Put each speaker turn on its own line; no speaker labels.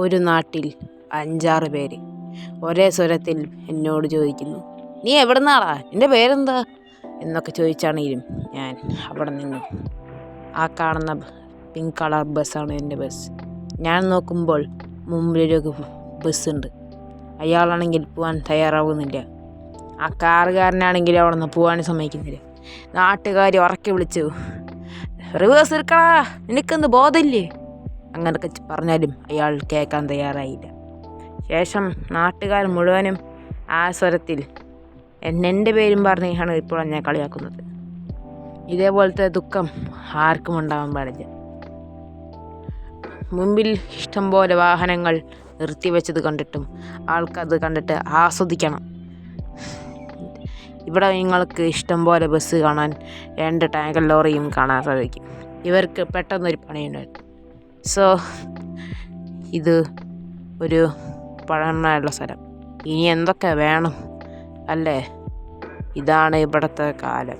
ഒരു നാട്ടിൽ 5-6 പേര് ഒരേ സ്വരത്തിൽ എന്നോട് ചോദിക്കുന്നു, നീ എവിടെ നിന്നാടാ, എൻ്റെ പേരെന്താ എന്നൊക്കെ ചോദിച്ചാണെങ്കിലും ഞാൻ അവിടെ നിന്നു. ആ കാണുന്ന പിങ്ക് കളർ ബസ്സാണ് എൻ്റെ ബസ്. ഞാൻ നോക്കുമ്പോൾ മുമ്പിലൊരു ബസ്സുണ്ട്. അയാളാണെങ്കിൽ പോകാൻ തയ്യാറാവുന്നില്ല. ആ കാറുകാരനാണെങ്കിൽ അവിടെ നിന്ന് പോകാൻ സമ്മതിക്കുന്നില്ല. നാട്ടുകാർ ഉറക്കെ വിളിച്ചു, റിവേഴ്സ് എടുക്കടാ, നിനക്കെന്ത് ബോധമില്ലേ, അങ്ങനെയൊക്കെ പറഞ്ഞാലും അയാൾ കേൾക്കാൻ തയ്യാറായില്ല. ശേഷം നാട്ടുകാർ മുഴുവനും ആ സ്വരത്തിൽ എൻ്റെ പേരും പറഞ്ഞാണ് ഇപ്പോൾ എന്നെ കളിയാക്കുന്നത്. ഇതേപോലത്തെ ദുഃഖം ആർക്കും ഉണ്ടാവാൻ പാടില്ല. മുമ്പിൽ ഇഷ്ടംപോലെ വാഹനങ്ങൾ നിർത്തിവെച്ചത് കണ്ടിട്ടും ആൾക്കത് കണ്ടിട്ട് ആസ്വദിക്കണം. ഇവിടെ നിങ്ങൾക്ക് ഇഷ്ടംപോലെ ബസ് കാണാൻ 2 ടാങ്കർ ലോറിയും കാണാൻ സാധിക്കും. ഇവർക്ക് പെട്ടെന്നൊരു പണിയുണ്ടായിരുന്നു. സോ ഇത് ഒരു പഴമയുള്ള സ്ഥലം. ഇനി എന്തൊക്കെ വേണം അല്ലേ? ഇതാണ് ഇവിടുത്തെ കാലം.